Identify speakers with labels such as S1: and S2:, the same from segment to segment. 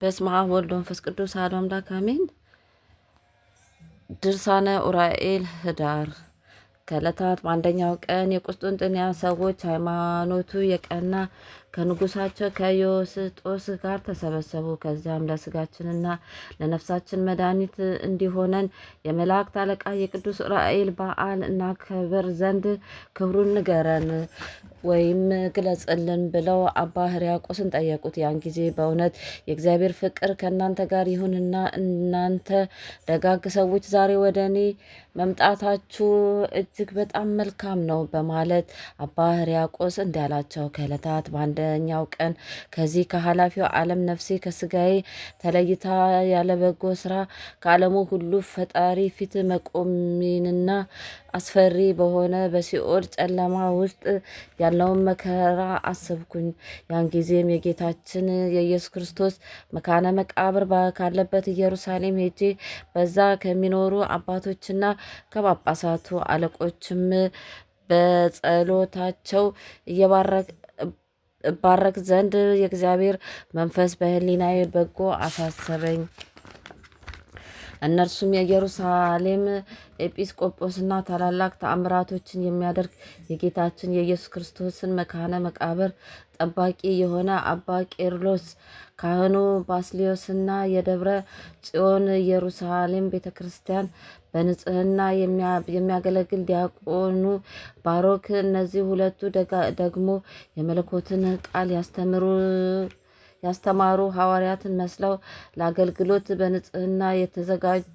S1: በስመ አብ ወወልድ ወመንፈስ ቅዱስ አሐዱ አምላክ አሜን። ድርሳነ ኡራኤል ኅዳር። ከዕለታት በአንደኛው ቀን የቁስጥንጥንያ ሰዎች ሃይማኖቱ የቀና ከንጉሳቸው ከዮስጦስ ጋር ተሰበሰቡ። ከዚያም ለስጋችንና ለነፍሳችን መድኃኒት እንዲሆነን የመላእክት አለቃ የቅዱስ ኡራኤል በዓል እናከብር ዘንድ ክብሩን ንገረን ወይም ግለጽልን ብለው አባ ሕርያቆስን ጠየቁት። ያን ጊዜ በእውነት የእግዚአብሔር ፍቅር ከእናንተ ጋር ይሁንና እናንተ ደጋግ ሰዎች ዛሬ ወደ እኔ መምጣታችሁ እጅግ በጣም መልካም ነው በማለት አባ ሕርያቆስ እንዳላቸው ከዕለታት በአንደኛው ቀን ከዚህ ከኃላፊው ዓለም ነፍሴ ከስጋዬ ተለይታ ያለ በጎ ስራ ከዓለሙ ሁሉ ፈጣሪ ፊት መቆሜንና አስፈሪ በሆነ በሲኦል ጨለማ ውስጥ ያለውን መከራ አሰብኩኝ። ያን ጊዜም የጌታችን የኢየሱስ ክርስቶስ መካነ መቃብር ካለበት ኢየሩሳሌም ሄጄ በዛ ከሚኖሩ አባቶችና ከጳጳሳቱ አለቆችም በጸሎታቸው እባረክ ዘንድ የእግዚአብሔር መንፈስ በሕሊናዬ በጎ አሳሰበኝ። እነርሱም የኢየሩሳሌም ኤጲስቆጶስና ታላላቅ ተአምራቶችን የሚያደርግ የጌታችን የኢየሱስ ክርስቶስን መካነ መቃብር ጠባቂ የሆነ አባ ቄርሎስ፣ ካህኑ ባስልዮስና የደብረ ጽዮን ኢየሩሳሌም ቤተ ክርስቲያን በንጽህና የሚያገለግል ዲያቆኑ ባሮክ፣ እነዚህ ሁለቱ ደግሞ የመለኮትን ቃል ያስተማሩ ሐዋርያትን መስለው ለአገልግሎት በንጽህና የተዘጋጁ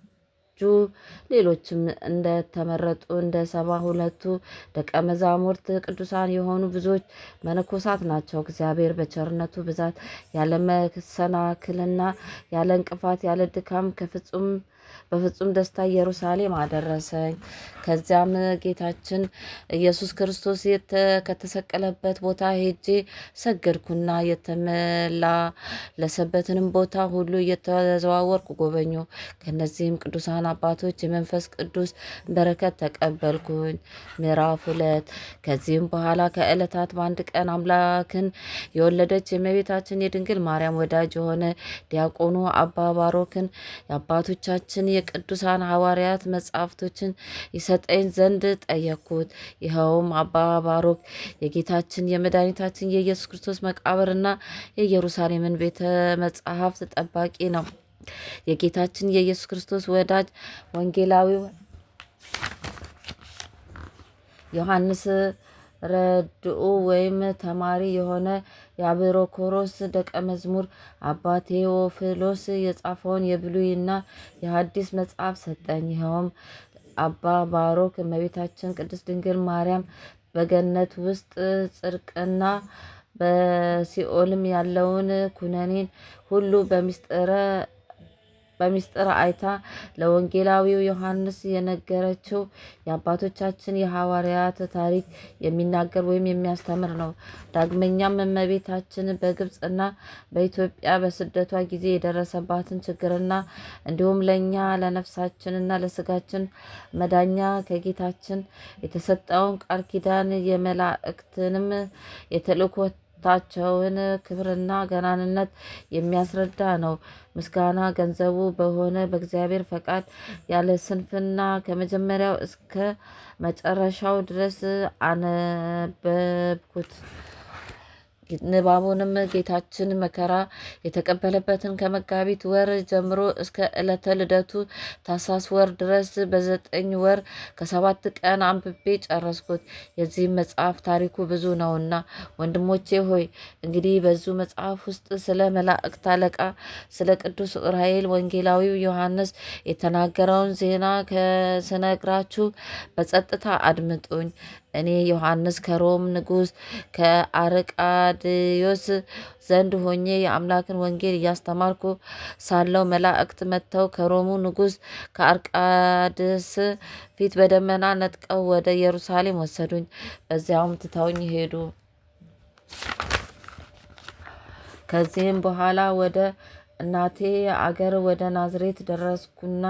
S1: ሌሎችም እንደተመረጡ እንደ 72ቱ ደቀ መዛሙርት ቅዱሳን የሆኑ ብዙዎች መነኮሳት ናቸው። እግዚአብሔር በቸርነቱ ብዛት ያለ መሰናክልና ያለ እንቅፋት ያለ ድካም በፍጹም ደስታ ኢየሩሳሌም አደረሰኝ። ከዚያም ጌታችን ኢየሱስ ክርስቶስ ከተሰቀለበት ቦታ ሄጄ ሰገድኩና የተመላለሰበትንም ቦታ ሁሉ እየተዘዋወርኩ ጎበኙ። ከእነዚህም ቅዱሳን አባቶች የመንፈስ ቅዱስ በረከት ተቀበልኩኝ። ምዕራፍ 2 ከዚህም በኋላ ከዕለታት በአንድ ቀን አምላክን የወለደች የእመቤታችን የድንግል ማርያም ወዳጅ የሆነ ዲያቆኑ አባ ባሮክን የአባቶቻችን የቅዱሳን ሐዋርያት መጻሕፍቶችን ይሰጠኝ ዘንድ ጠየቅኩት። ይኸውም አባ ባሮክ የጌታችን የመድኃኒታችን የኢየሱስ ክርስቶስ መቃብርና የኢየሩሳሌምን ቤተ መጻሕፍት ጠባቂ ነው። የጌታችን የኢየሱስ ክርስቶስ ወዳጅ ወንጌላዊው ዮሐንስ ረድኡ ወይም ተማሪ የሆነ የአብሮኮሮስ ደቀ መዝሙር አባ ቴዎፍሎስ የጻፈውን የብሉይና የሐዲስ መጽሐፍ ሰጠኝ። ይኸውም አባ ባሮክ እመቤታችን ቅድስት ድንግል ማርያም በገነት ውስጥ ጽድቅና በሲኦልም ያለውን ኩነኔን ሁሉ በሚስጥር አይታ ለወንጌላዊው ዮሐንስ የነገረችው የአባቶቻችን የሐዋርያት ታሪክ የሚናገር ወይም የሚያስተምር ነው። ዳግመኛም እመቤታችን በግብፅና በኢትዮጵያ በስደቷ ጊዜ የደረሰባትን ችግርና እንዲሁም ለእኛ ለነፍሳችንና ለስጋችን መዳኛ ከጌታችን የተሰጠውን ቃል ኪዳን የመላእክትንም የተልእኮታቸውን ክብርና ገናንነት የሚያስረዳ ነው። ምስጋና ገንዘቡ በሆነ በእግዚአብሔር ፈቃድ ያለ ስንፍና ከመጀመሪያው እስከ መጨረሻው ድረስ አነበብኩት። ንባቡንም ጌታችን መከራ የተቀበለበትን ከመጋቢት ወር ጀምሮ እስከ ዕለተ ልደቱ ታኅሳስ ወር ድረስ በ9 ወር ከ7 ቀን አንብቤ ጨረስኩት። የዚህ መጽሐፍ ታሪኩ ብዙ ነውና ወንድሞቼ ሆይ እንግዲህ በዙ መጽሐፍ ውስጥ ስለ መላእክት አለቃ ስለ ቅዱስ ኡራኤል ወንጌላዊው ዮሐንስ የተናገረውን ዜና ስነግራችሁ በጸጥታ አድምጡኝ። እኔ ዮሐንስ ከሮም ንጉሥ ከአርቃድዮስ ዘንድ ሆኜ የአምላክን ወንጌል እያስተማርኩ ሳለው መላእክት መጥተው ከሮሙ ንጉሥ ከአርቃድስ ፊት በደመና ነጥቀው ወደ ኢየሩሳሌም ወሰዱኝ። በዚያውም ትተውኝ ሄዱ። ከዚህም በኋላ ወደ እናቴ አገር ወደ ናዝሬት ደረስኩና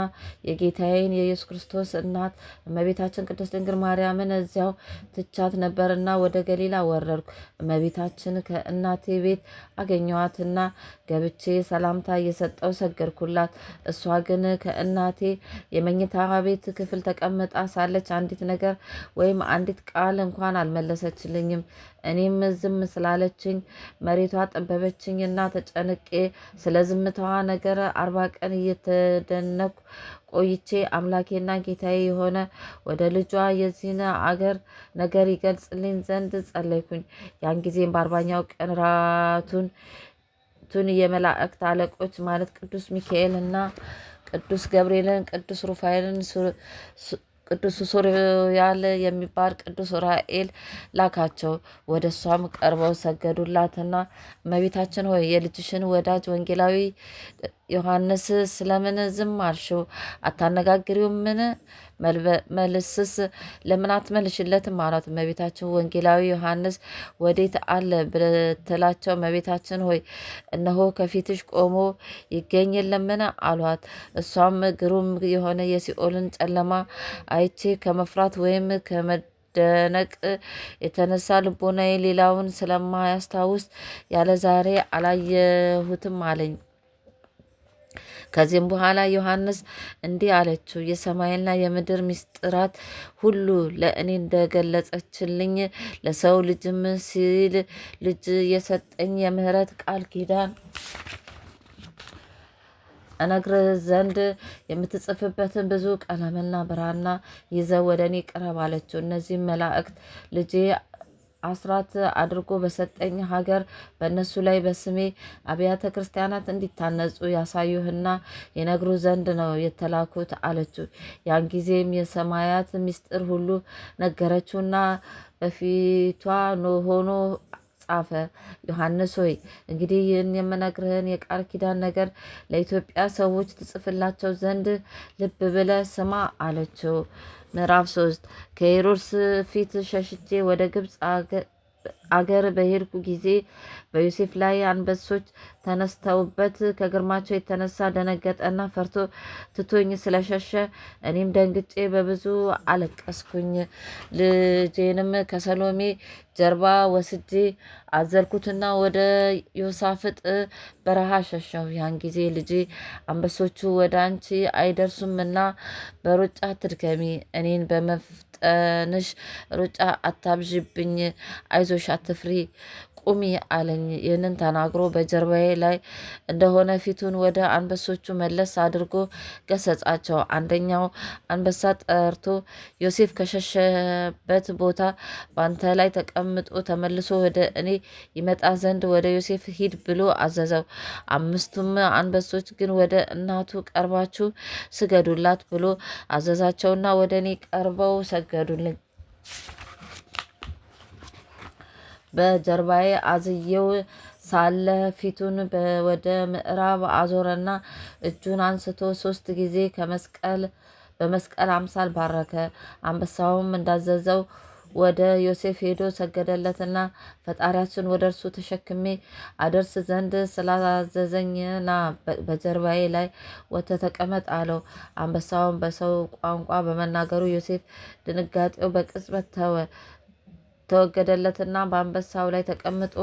S1: የጌታዬን የኢየሱስ ክርስቶስ እናት እመቤታችን ቅድስት ድንግል ማርያምን እዚያው ትቻት ነበርና ወደ ገሊላ ወረድኩ። እመቤታችን ከእናቴ ቤት አገኘዋትና ገብቼ ሰላምታ እየሰጠው ሰገድኩላት። እሷ ግን ከእናቴ የመኝታ ቤት ክፍል ተቀምጣ ሳለች አንዲት ነገር ወይም አንዲት ቃል እንኳን አልመለሰችልኝም። እኔም ዝም ስላለችኝ መሬቷ ጠበበችኝና ተጨንቄ ስለ ዝምታዋ ነገር 40 ቀን እየተደነኩ ቆይቼ አምላኬና ጌታዬ የሆነ ወደ ልጇ የዚህን አገር ነገር ይገልጽልኝ ዘንድ ጸለይኩኝ። ያን ጊዜም በ40ኛው ቀን ራቱን የመላእክት አለቆች ማለት ቅዱስ ሚካኤልና ቅዱስ ገብርኤልን፣ ቅዱስ ሩፋኤልን፣ ቅዱስ ሱሪያል የሚባል ቅዱስ ኡራኤል ላካቸው። ወደ እሷም ቀርበው ሰገዱላትና እመቤታችን ሆይ የልጅሽን ወዳጅ ወንጌላዊ ዮሐንስ ስለምን ዝም አልሽው? አታነጋግሪውምን? መልስስ ለምን አትመልሽለትም? አሏት። እመቤታችን ወንጌላዊ ዮሐንስ ወዴት አለ ብትላቸው እመቤታችን ሆይ እነሆ ከፊትሽ ቆሞ ይገኝ የለምን? አሏት። እሷም ግሩም የሆነ የሲኦልን ጨለማ አይቼ ከመፍራት ወይም ከመደነቅ የተነሳ ልቦናዬ ሌላውን ስለማያስታውስ ያለ ዛሬ አላየሁትም አለኝ። ከዚህም በኋላ ዮሐንስ እንዲህ አለችው፣ የሰማይና የምድር ምስጢራት ሁሉ ለእኔ እንደገለጸችልኝ ለሰው ልጅም ሲል ልጅ የሰጠኝ የምህረት ቃል ኪዳን እነግር ዘንድ የምትጽፍበትን ብዙ ቀለምና ብራና ይዘው ወደ እኔ ቅረብ አለችው። እነዚህም መላእክት ልጄ አስራት አድርጎ በሰጠኝ ሀገር በእነሱ ላይ በስሜ አብያተ ክርስቲያናት እንዲታነጹ ያሳዩህና የነግሩ ዘንድ ነው የተላኩት አለችው። ያን ጊዜም የሰማያት ምስጢር ሁሉ ነገረችውና በፊቷ ሆኖ ጻፈ። ዮሐንስ ሆይ እንግዲህ ይህን የምነግርህን የቃል ኪዳን ነገር ለኢትዮጵያ ሰዎች ትጽፍላቸው ዘንድ ልብ ብለህ ስማ አለችው። ምዕራፍ 3 ከሄሮድስ ፊት ሸሽቼ ወደ ግብፅ አገር በሄድኩ ጊዜ በዮሴፍ ላይ አንበሶች ተነስተውበት ከግርማቸው የተነሳ ደነገጠና ፈርቶ ትቶኝ ስለሸሸ እኔም ደንግጬ በብዙ አለቀስኩኝ። ልጄንም ከሰሎሜ ጀርባ ወስጄ አዘልኩትና ወደ ዮሳፍጥ በረሃ ሸሸው። ያን ጊዜ ልጄ አንበሶቹ ወደ አንቺ አይደርሱምና በሩጫ አትድከሚ፣ እኔን በመፍጠንሽ ሩጫ አታብዥብኝ፣ አይዞሽ አትፍሪ፣ ቁሚ አለኝ። ይህንን ተናግሮ በጀርባዬ ላይ እንደሆነ ፊቱን ወደ አንበሶቹ መለስ አድርጎ ገሰጻቸው። አንደኛው አንበሳ ጠርቶ ዮሴፍ ከሸሸበት ቦታ በአንተ ላይ ተቀምጦ ተመልሶ ወደ እኔ ይመጣ ዘንድ ወደ ዮሴፍ ሂድ ብሎ አዘዘው። አምስቱም አንበሶች ግን ወደ እናቱ ቀርባችሁ ስገዱላት ብሎ አዘዛቸውና ወደ እኔ ቀርበው ሰገዱልኝ። በጀርባዬ አዝየው ሳለ ፊቱን ወደ ምዕራብ አዞረና እጁን አንስቶ 3 ጊዜ በመስቀል አምሳል ባረከ። አንበሳውም እንዳዘዘው ወደ ዮሴፍ ሄዶ ሰገደለትና ፈጣሪያችን ወደ እርሱ ተሸክሜ አደርስ ዘንድ ስላዘዘኝና በጀርባዬ ላይ ወጥተህ ተቀመጥ አለው። አንበሳውን በሰው ቋንቋ በመናገሩ ዮሴፍ ድንጋጤው በቅጽበት ተወገደለትና በአንበሳው ላይ ተቀምጦ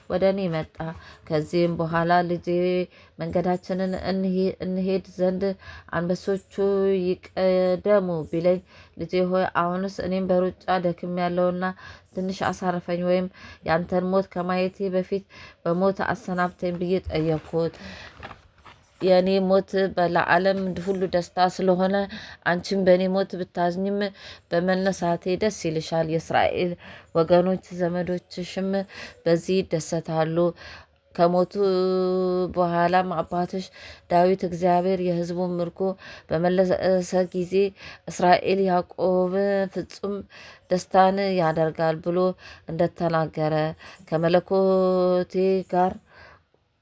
S1: ወደ እኔ መጣ። ከዚህም በኋላ ልጄ መንገዳችንን እንሄድ ዘንድ አንበሶቹ ይቀደሙ ቢለኝ፣ ልጄ ሆይ አሁንስ እኔም በሩጫ ደክም ያለውና ትንሽ አሳርፈኝ፣ ወይም ያንተን ሞት ከማየቴ በፊት በሞት አሰናብተኝ ብዬ ጠየቅኩት። የእኔ ሞት ለዓለም ሁሉ ደስታ ስለሆነ አንቺም በእኔ ሞት ብታዝኝም በመነሳቴ ደስ ይልሻል። የእስራኤል ወገኖች ዘመዶችሽም በዚህ ይደሰታሉ። ከሞቱ በኋላም አባትሽ ዳዊት እግዚአብሔር የሕዝቡን ምርኮ በመለሰ ጊዜ እስራኤል ያዕቆብ ፍጹም ደስታን ያደርጋል ብሎ እንደተናገረ ከመለኮቴ ጋር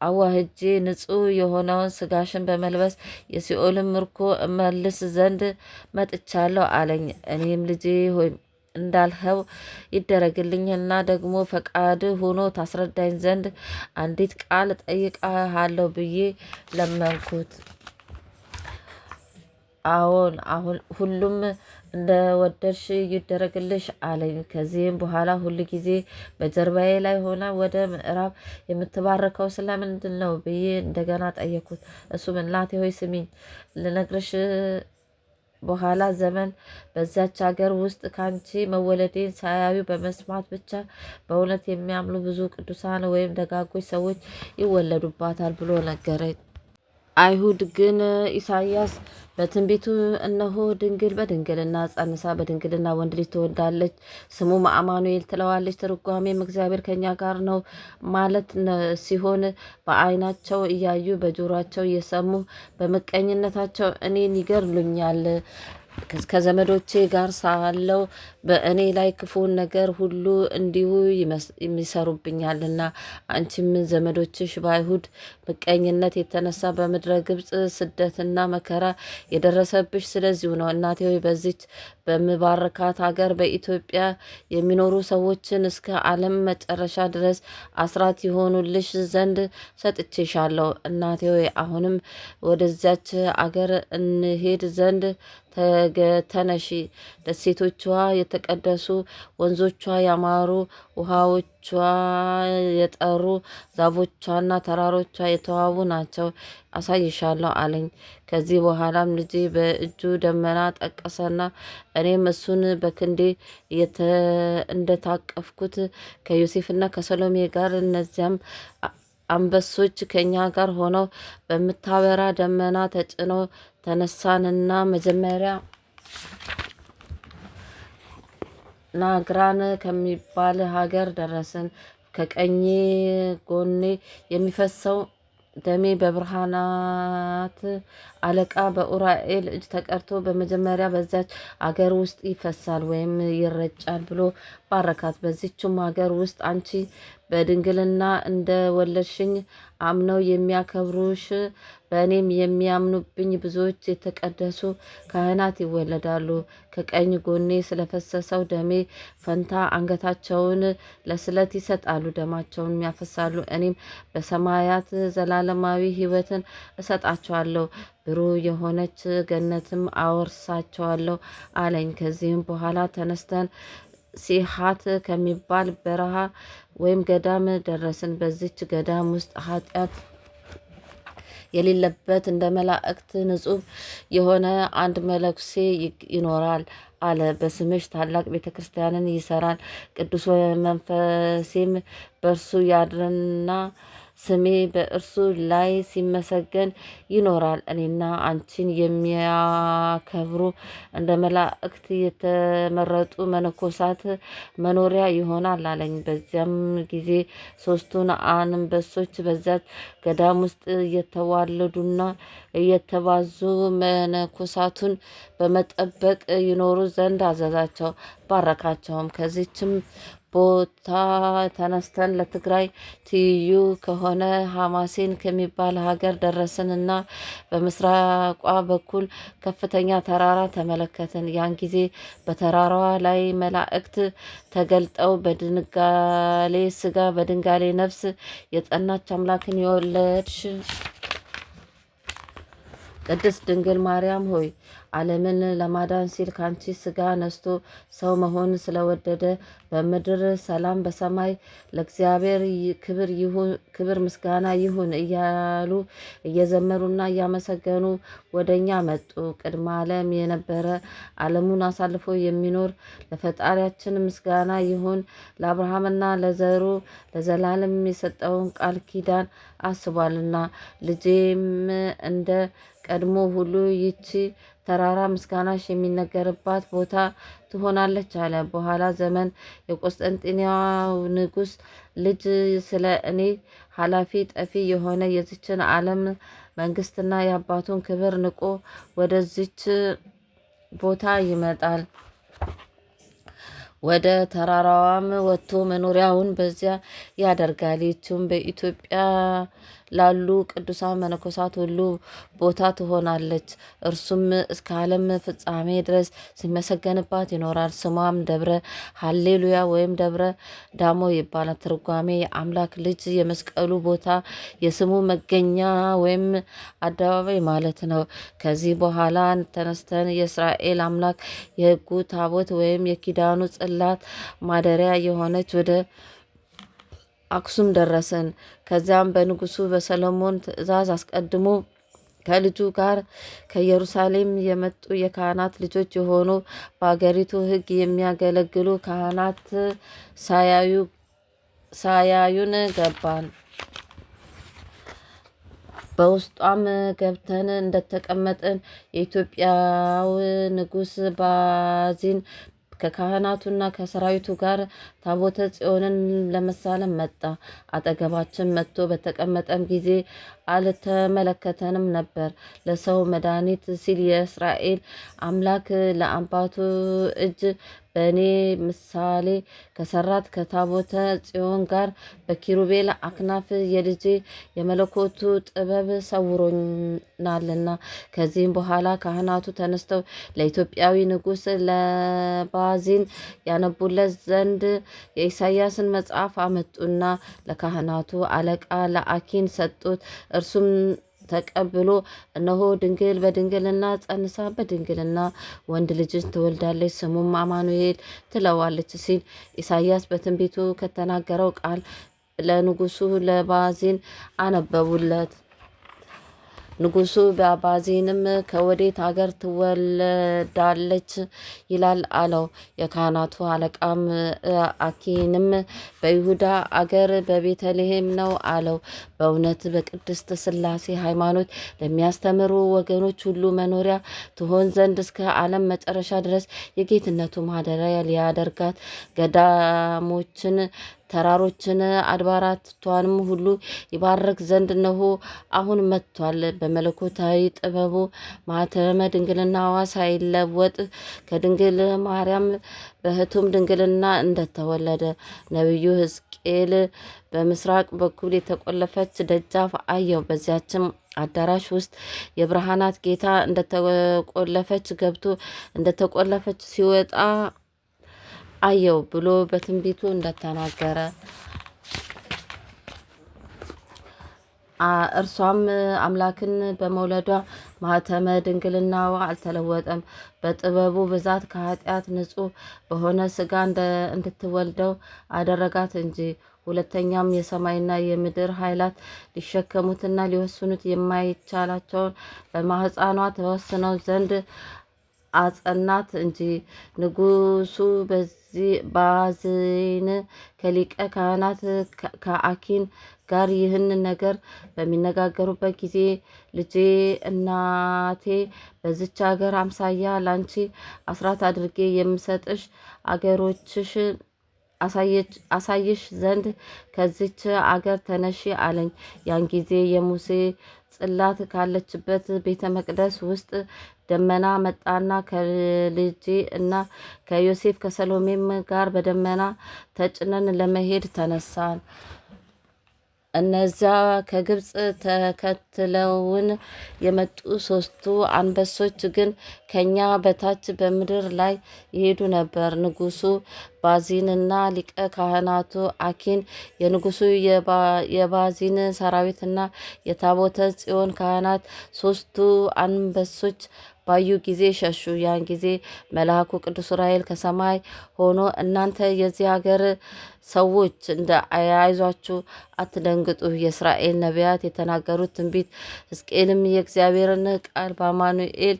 S1: አዋህጄ ንጹሕ የሆነውን ስጋሽን በመልበስ የሲኦልን ምርኮ እመልስ ዘንድ መጥቻለሁ አለኝ። እኔም ልጄ ሆይ እንዳልኸው ይደረግልኝና ደግሞ ፈቃድ ሆኖ ታስረዳኝ ዘንድ አንዲት ቃል ጠይቃለሁ ብዬ ለመንኩት። አሁን ሁሉም እንደ ወደድሽ ይደረግልሽ አለኝ። ከዚህም በኋላ ሁል ጊዜ በጀርባዬ ላይ ሆና ወደ ምዕራብ የምትባርከው ስለምንድን ነው ብዬ እንደገና ጠየኩት። እሱም እናቴ ሆይ ስሚኝ፣ ልነግርሽ በኋላ ዘመን በዚያች ሀገር ውስጥ ካንቺ መወለዴን ሳያዩ በመስማት ብቻ በእውነት የሚያምኑ ብዙ ቅዱሳን ወይም ደጋጎች ሰዎች ይወለዱባታል ብሎ ነገረኝ። አይሁድ ግን ኢሳይያስ በትንቢቱ እነሆ ድንግል በድንግልና ጸንሳ በድንግልና ወንድ ልጅ ትወልዳለች፣ ስሙም አማኑኤል ትለዋለች። ትርጓሜም እግዚአብሔር ከኛ ጋር ነው ማለት ሲሆን በዓይናቸው እያዩ በጆሯቸው እየሰሙ በምቀኝነታቸው እኔን ይገድሉኛል። ከዘመዶቼ ጋር ሳለው በእኔ ላይ ክፉን ነገር ሁሉ እንዲሁ ይሰሩብኛልና። አንቺም ዘመዶችሽ በአይሁድ ምቀኝነት የተነሳ በምድረ ግብፅ ስደትና መከራ የደረሰብሽ ስለዚሁ ነው። እናቴ ሆይ በዚች በምባርካት ሀገር በኢትዮጵያ የሚኖሩ ሰዎችን እስከ ዓለም መጨረሻ ድረስ አስራት የሆኑልሽ ዘንድ ሰጥቼሻለሁ። እናቴ ሆይ አሁንም ወደዚያች አገር እንሄድ ዘንድ ተነሺ። ደሴቶቿ የተቀደሱ፣ ወንዞቿ ያማሩ፣ ውሃዎቿ የጠሩ፣ ዛፎቿና ተራሮቿ የተዋቡ ናቸው፣ አሳይሻለሁ አለኝ። ከዚህ በኋላም ልጄ በእጁ ደመና ጠቀሰና እኔም እሱን በክንዴ እንደታቀፍኩት ከዮሴፍና ከሰሎሜ ጋር እነዚያም አንበሶች ከኛ ጋር ሆነው በምታበራ ደመና ተጭነው ተነሳንና መጀመሪያ ናግራን ከሚባል ሀገር ደረስን። ከቀኝ ጎኔ የሚፈሰው ደሜ በብርሃናት አለቃ በኡራኤል እጅ ተቀርቶ በመጀመሪያ በዛች አገር ውስጥ ይፈሳል ወይም ይረጫል ብሎ ባረካት። በዚችም ሀገር ውስጥ አንቺ በድንግልና እንደ ወለድሽኝ አምነው የሚያከብሩሽ በእኔም የሚያምኑብኝ ብዙዎች የተቀደሱ ካህናት ይወለዳሉ። ከቀኝ ጎኔ ስለፈሰሰው ደሜ ፈንታ አንገታቸውን ለስለት ይሰጣሉ፣ ደማቸውን ያፈሳሉ። እኔም በሰማያት ዘላለማዊ ሕይወትን እሰጣቸዋለሁ፣ ብሩህ የሆነች ገነትም አወርሳቸዋለሁ አለኝ። ከዚህም በኋላ ተነስተን ሲሃት ከሚባል በረሃ ወይም ገዳም ደረስን። በዚች ገዳም ውስጥ ኃጢአት የሌለበት እንደ መላእክት ንጹሕ የሆነ አንድ መነኩሴ ይኖራል አለ። በስምሽ ታላቅ ቤተ ክርስቲያንን ይሰራል። ቅዱስ መንፈሴም በእርሱ ያድርና ስሜ በእርሱ ላይ ሲመሰገን ይኖራል። እኔና አንቺን የሚያከብሩ እንደ መላእክት የተመረጡ መነኮሳት መኖሪያ ይሆናል አለኝ። በዚያም ጊዜ ሶስቱን አንበሶች በዚያች ገዳም ውስጥ እየተዋለዱና እየተባዙ መነኮሳቱን በመጠበቅ ይኖሩ ዘንድ አዘዛቸው፣ ባረካቸውም። ከዚችም ቦታ ተነስተን ለትግራይ ትይዩ ከሆነ ሐማሴን ከሚባል ሀገር ደረስንና በምስራቋ በኩል ከፍተኛ ተራራ ተመለከትን። ያን ጊዜ በተራራዋ ላይ መላእክት ተገልጠው በድንጋሌ ስጋ በድንጋሌ ነፍስ የጸናች አምላክን የወለድሽ ቅድስት ድንግል ማርያም ሆይ ዓለምን ለማዳን ሲል ካንቺ ስጋ ነስቶ ሰው መሆን ስለወደደ በምድር ሰላም በሰማይ ለእግዚአብሔር ክብር ምስጋና ይሁን እያሉ እየዘመሩና እያመሰገኑ ወደኛ መጡ። ቅድመ ዓለም የነበረ ዓለሙን አሳልፎ የሚኖር ለፈጣሪያችን ምስጋና ይሁን። ለአብርሃምና ለዘሩ ለዘላለም የሰጠውን ቃል ኪዳን አስቧልና። ልጄም እንደ ቀድሞ ሁሉ ይቺ ተራራ ምስጋናሽ የሚነገርባት ቦታ ትሆናለች አለ። በኋላ ዘመን የቆስጠንጢንያው ንጉሥ ልጅ ስለ እኔ ኃላፊ ጠፊ የሆነ የዚችን ዓለም መንግስትና የአባቱን ክብር ንቆ ወደዚች ቦታ ይመጣል። ወደ ተራራዋም ወጥቶ መኖሪያውን በዚያ ያደርጋል። ይህችም በኢትዮጵያ ላሉ ቅዱሳን መነኮሳት ሁሉ ቦታ ትሆናለች። እርሱም እስከ ዓለም ፍጻሜ ድረስ ሲመሰገንባት ይኖራል። ስሟም ደብረ ሃሌሉያ ወይም ደብረ ዳሞ ይባላል። ትርጓሜ የአምላክ ልጅ የመስቀሉ ቦታ፣ የስሙ መገኛ ወይም አደባባይ ማለት ነው። ከዚህ በኋላ ተነስተን የእስራኤል አምላክ የሕጉ ታቦት ወይም የኪዳኑ ጽላት ማደሪያ የሆነች ወደ አክሱም ደረስን። ከዚያም በንጉሱ በሰሎሞን ትእዛዝ አስቀድሞ ከልጁ ጋር ከኢየሩሳሌም የመጡ የካህናት ልጆች የሆኑ በአገሪቱ ሕግ የሚያገለግሉ ካህናት ሳያዩን ገባን። በውስጧም ገብተን እንደተቀመጥን የኢትዮጵያው ንጉሥ ባዚን ከካህናቱና ከሰራዊቱ ጋር ታቦተ ጽዮንን ለመሳለም መጣ። አጠገባችን መጥቶ በተቀመጠም ጊዜ አልተመለከተንም ነበር። ለሰው መድኃኒት ሲል የእስራኤል አምላክ ለአባቱ እጅ በእኔ ምሳሌ ከሰራት ከታቦተ ጽዮን ጋር በኪሩቤል አክናፍ የልጄ የመለኮቱ ጥበብ ሰውሮናልና። ከዚህም በኋላ ካህናቱ ተነስተው ለኢትዮጵያዊ ንጉሥ ለባዚን ያነቡለት ዘንድ የኢሳይያስን መጽሐፍ አመጡና ለካህናቱ አለቃ ለአኪን ሰጡት። እርሱም ተቀብሎ እነሆ ድንግል በድንግልና ጸንሳ በድንግልና ወንድ ልጅን ትወልዳለች፣ ስሙም አማኑኤል ትለዋለች ሲል ኢሳይያስ በትንቢቱ ከተናገረው ቃል ለንጉሱ ለባዚን አነበቡለት። ንጉሱ ባዚንም ከወዴት አገር ትወለዳለች ይላል አለው። የካህናቱ አለቃም አኪንም በይሁዳ አገር በቤተልሔም ነው አለው። በእውነት በቅድስት ሥላሴ ሃይማኖት ለሚያስተምሩ ወገኖች ሁሉ መኖሪያ ትሆን ዘንድ እስከ ዓለም መጨረሻ ድረስ የጌትነቱ ማደሪያ ሊያደርጋት ገዳሞችን ተራሮችን አድባራቷንም ሁሉ ይባርክ ዘንድ እነሆ አሁን መጥቷል። በመለኮታዊ ጥበቡ ማኅተመ ድንግልናዋ ሳይለወጥ ከድንግል ማርያም በሕቱም ድንግልና እንደተወለደ ነቢዩ ሕዝቅኤል በምስራቅ በኩል የተቆለፈች ደጃፍ አየው። በዚያችም አዳራሽ ውስጥ የብርሃናት ጌታ እንደተቆለፈች ገብቶ እንደተቆለፈች ሲወጣ አየው ብሎ በትንቢቱ እንደተናገረ እርሷም አምላክን በመውለዷ ማኅተመ ድንግልናዋ አልተለወጠም። በጥበቡ ብዛት ከኃጢአት ንጹሕ በሆነ ሥጋ እንድትወልደው አደረጋት እንጂ። ሁለተኛም የሰማይና የምድር ኃይላት ሊሸከሙትና ሊወስኑት የማይቻላቸውን በማኅፀኗ ተወስነው ዘንድ አጸናት እንጂ። ንጉሱ ባዚን ከሊቀ ካህናት ከአኪን ጋር ይህን ነገር በሚነጋገሩበት ጊዜ ልጄ እናቴ በዚች አገር አምሳያ ላንቺ አስራት አድርጌ የምሰጥሽ አገሮችሽ አሳይሽ ዘንድ ከዚች አገር ተነሺ አለኝ። ያን ጊዜ የሙሴ ጽላት ካለችበት ቤተ መቅደስ ውስጥ ደመና መጣና ከልጄ እና ከዮሴፍ ከሰሎሜም ጋር በደመና ተጭነን ለመሄድ ተነሳን። እነዚያ ከግብፅ ተከትለውን የመጡ 3ቱ አንበሶች ግን ከኛ በታች በምድር ላይ ይሄዱ ነበር። ንጉሱ ባዚንና ሊቀ ካህናቱ አኪን የንጉሱ የባዚን ሰራዊትና የታቦተ ጽዮን ካህናት 3ቱ አንበሶች ባዩ ጊዜ ሸሹ። ያን ጊዜ መልአኩ ቅዱስ ዑራኤል ከሰማይ ሆኖ እናንተ የዚህ ሀገር ሰዎች አይዟችሁ፣ አትደንግጡ፣ የእስራኤል ነቢያት የተናገሩት ትንቢት ሕዝቅኤልም የእግዚአብሔርን ቃል በአማኑኤል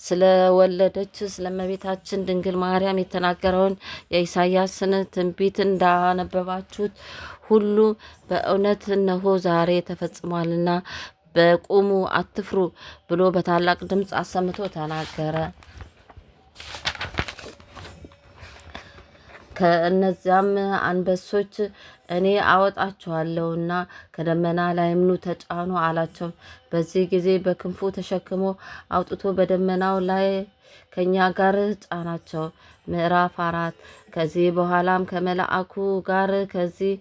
S1: ስለወለደች ስለእመቤታችን ድንግል ማርያም የተናገረውን የኢሳይያስን ትንቢት እንዳነበባችሁት ሁሉ በእውነት እነሆ ዛሬ ተፈጽሟልና በቁሙ አትፍሩ ብሎ በታላቅ ድምፅ አሰምቶ ተናገረ። ከእነዚያም አንበሶች እኔ አወጣችኋለሁና ከደመና ላይም ኑ ተጫኑ አላቸው። በዚህ ጊዜ በክንፉ ተሸክሞ አውጥቶ በደመናው ላይ ከኛ ጋር ጫናቸው። ምዕራፍ 4 ከዚህ በኋላም ከመልአኩ ጋር ከዚህ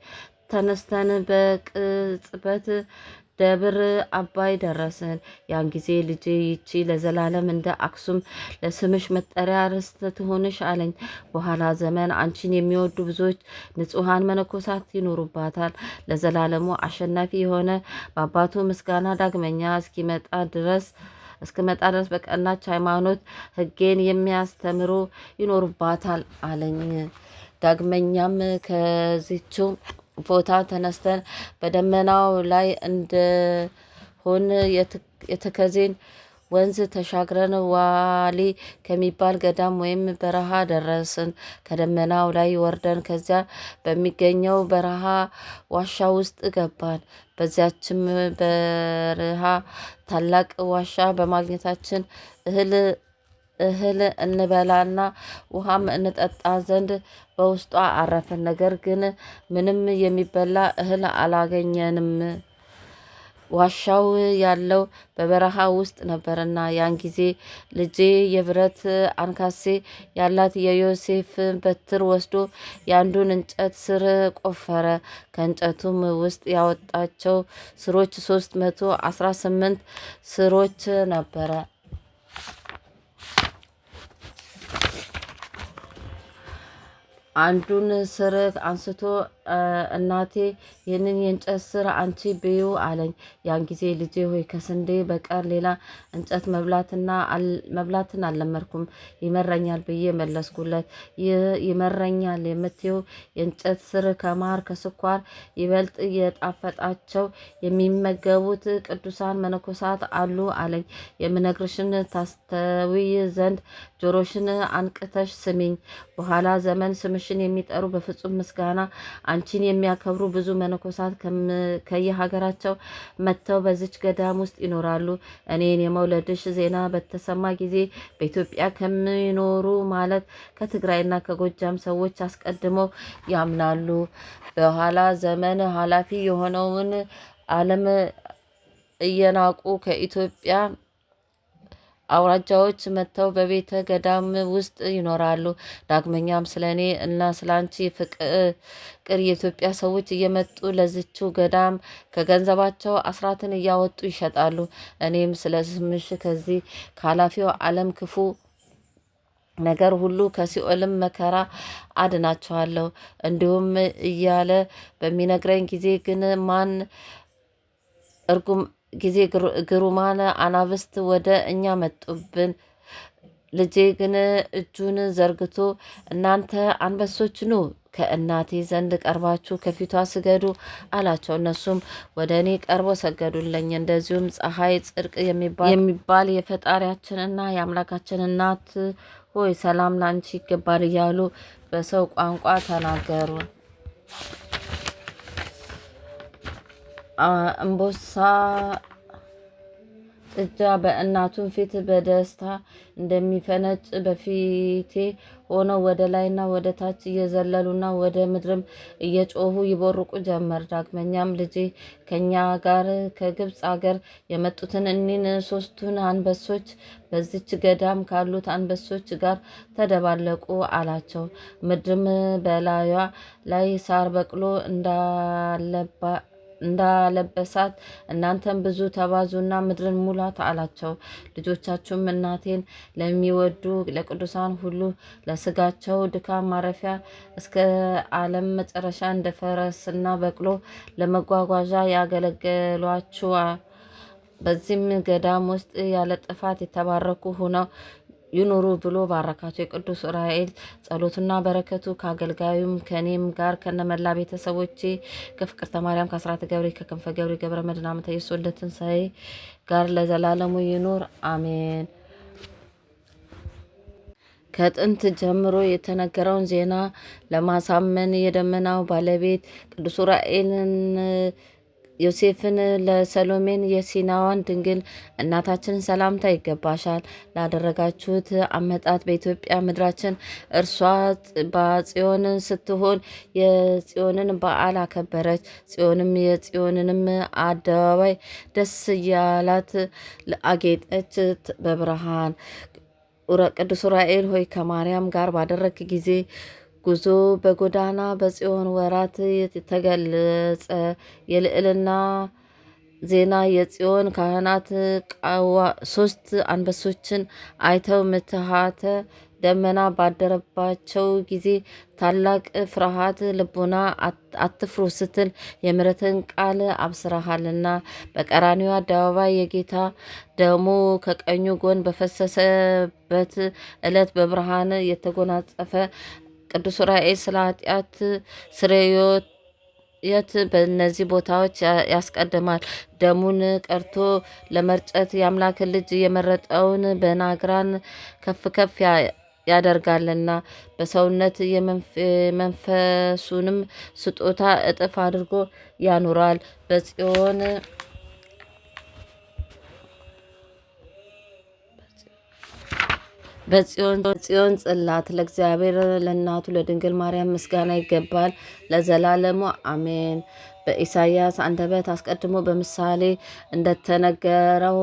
S1: ተነስተን በቅጽበት ደብር አባይ ደረስን። ያን ጊዜ ልጄ ይቺ ለዘላለም እንደ አክሱም ለስምሽ መጠሪያ ርስት ትሆንሽ አለኝ። በኋላ ዘመን አንቺን የሚወዱ ብዙዎች ንጹሐን መነኮሳት ይኖሩባታል። ለዘላለሙ አሸናፊ የሆነ በአባቱ ምስጋና ዳግመኛ እስክመጣ ድረስ በቀናች ሃይማኖት ሕጌን የሚያስተምሩ ይኖሩባታል አለኝ። ዳግመኛም ከዚችው ቦታ ተነስተን በደመናው ላይ እንደሆን የተከዜን ወንዝ ተሻግረን ዋሊ ከሚባል ገዳም ወይም በረሃ ደረስን። ከደመናው ላይ ወርደን ከዚያ በሚገኘው በረሃ ዋሻ ውስጥ ገባን። በዚያችም በረሃ ታላቅ ዋሻ በማግኘታችን እህል እንበላና ውሃም እንጠጣ ዘንድ በውስጧ አረፍን። ነገር ግን ምንም የሚበላ እህል አላገኘንም። ዋሻው ያለው በበረሃ ውስጥ ነበርና። ያን ጊዜ ልጄ የብረት አንካሴ ያላት የዮሴፍ በትር ወስዶ የአንዱን እንጨት ስር ቆፈረ። ከእንጨቱም ውስጥ ያወጣቸው ስሮች 318 ስሮች ነበረ። አንዱን ስር አንስቶ እናቴ ይህንን የእንጨት ስር አንቺ ብዩ አለኝ። ያን ጊዜ ልጄ ሆይ ከስንዴ በቀር ሌላ እንጨት መብላትን አልለመድኩም፣ ይመረኛል ብዬ መለስኩለት። ይህ ይመረኛል የምትይው የእንጨት ስር ከማር ከስኳር ይበልጥ የጣፈጣቸው የሚመገቡት ቅዱሳን መነኮሳት አሉ አለኝ። የምነግርሽን ታስተውይ ዘንድ ጆሮሽን አንቅተሽ ስሚኝ። በኋላ ዘመን ስምሽን የሚጠሩ በፍጹም ምስጋና አንቺን የሚያከብሩ ብዙ መነኮሳት ከየሀገራቸው መጥተው በዚች ገዳም ውስጥ ይኖራሉ። እኔን የመውለድሽ ዜና በተሰማ ጊዜ በኢትዮጵያ ከሚኖሩ ማለት ከትግራይና ከጎጃም ሰዎች አስቀድመው ያምናሉ። በኋላ ዘመን ኃላፊ የሆነውን ዓለም እየናቁ ከኢትዮጵያ አውራጃዎች መጥተው በቤተ ገዳም ውስጥ ይኖራሉ። ዳግመኛም ስለ እኔ እና ስለ አንቺ ፍቅር የኢትዮጵያ ሰዎች እየመጡ ለዝችው ገዳም ከገንዘባቸው አስራትን እያወጡ ይሸጣሉ። እኔም ስለ ስምሽ ከዚህ ከኃላፊው ዓለም ክፉ ነገር ሁሉ ከሲኦልም መከራ አድናቸዋለሁ። እንዲሁም እያለ በሚነግረኝ ጊዜ ግን ግሩማን አናብስት ወደ እኛ መጡብን። ልጄ ግን እጁን ዘርግቶ እናንተ አንበሶች ኑ ከእናቴ ዘንድ ቀርባችሁ ከፊቷ ስገዱ አላቸው። እነሱም ወደ እኔ ቀርበው ሰገዱልኝ። እንደዚሁም ፀሐይ ጽድቅ የሚባል የፈጣሪያችንና የአምላካችን እናት ሆይ ሰላም ላንቺ ይገባል እያሉ በሰው ቋንቋ ተናገሩ። እምቦሳ ጥጃ በእናቱን ፊት በደስታ እንደሚፈነጭ በፊቴ ሆነው ወደ ላይና ወደ ታች እየዘለሉና ወደ ምድርም እየጮሁ ይቦርቁ ጀመር። ዳግመኛም ልጄ ከኛ ጋር ከግብፅ አገር የመጡትን እኒን 3ቱን አንበሶች በዚች ገዳም ካሉት አንበሶች ጋር ተደባለቁ አላቸው። ምድርም በላዩዋ ላይ ሳር በቅሎ እንዳለበሳት እናንተም ብዙ ተባዙና ምድርን ሙላት አላቸው። ልጆቻችሁም እናቴን ለሚወዱ ለቅዱሳን ሁሉ ለስጋቸው ድካም ማረፊያ እስከ ዓለም መጨረሻ እንደ ፈረስና በቅሎ ለመጓጓዣ ያገለገሏችሁ በዚህም ገዳም ውስጥ ያለ ጥፋት የተባረኩ ሆነው ይኑሩ ብሎ ባረካቸው። የቅዱስ ዑራኤል ጸሎቱና በረከቱ ከአገልጋዩም ከእኔም ጋር ከነመላ ቤተሰቦቼ ከፍቅርተ ማርያም ከአስራተ ገብሬ ከክንፈ ገብሬ ገብረ መድኅን ዓመተ ኢየሱስ ወልደ ትንሣኤ ጋር ለዘላለሙ ይኑር አሜን። ከጥንት ጀምሮ የተነገረውን ዜና ለማሳመን የደመናው ባለቤት ቅዱስ ዑራኤልን ዮሴፍን ለሰሎሜን የሲናዋን ድንግል እናታችን ሰላምታ ይገባሻል። ላደረጋችሁት አመጣት በኢትዮጵያ ምድራችን እርሷ በጽዮን ስትሆን የጽዮንን በዓል አከበረች። ጽዮንም የጽዮንንም አደባባይ ደስ እያላት አጌጠች በብርሃን። ቅዱስ ዑራኤል ሆይ ከማርያም ጋር ባደረክ ጊዜ ጉዞ በጎዳና በጽዮን ወራት የተገለጸ የልዕልና ዜና የጽዮን ካህናት ሶስት አንበሶችን አይተው ምትሃተ ደመና ባደረባቸው ጊዜ ታላቅ ፍርሃት ልቡና አትፍሩ ስትል የምሕረትን ቃል አብስረሃልና። በቀራንዮ አደባባይ የጌታ ደሙ ከቀኙ ጎን በፈሰሰበት ዕለት በብርሃን የተጎናጸፈ ቅዱስ ዑራኤል ስለ ኃጢአት ስርዮት በእነዚህ ቦታዎች ያስቀድማል። ደሙን ቀርቶ ለመርጨት የአምላክን ልጅ የመረጠውን በናግራን ከፍ ከፍ ያደርጋልና በሰውነት የመንፈሱንም ስጦታ እጥፍ አድርጎ ያኖራል። በጽዮን ጽላት ለእግዚአብሔር ለእናቱ ለድንግል ማርያም ምስጋና ይገባል ለዘላለሙ አሜን። በኢሳይያስ አንደበት አስቀድሞ በምሳሌ እንደተነገረው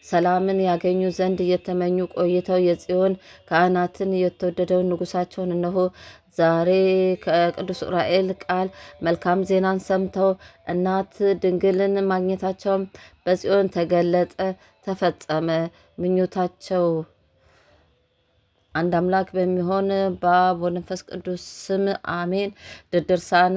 S1: ሰላምን ያገኙ ዘንድ እየተመኙ ቆይተው የጽዮን ካህናትን የተወደደውን ንጉሳቸውን እነሆ ዛሬ ከቅዱስ ዑራኤል ቃል መልካም ዜናን ሰምተው እናት ድንግልን ማግኘታቸውም በጽዮን ተገለጠ፣ ተፈጸመ። ምኞታቸው አንድ አምላክ በሚሆን በአብ ወመንፈስ ቅዱስ ስም አሜን። ድርሳነ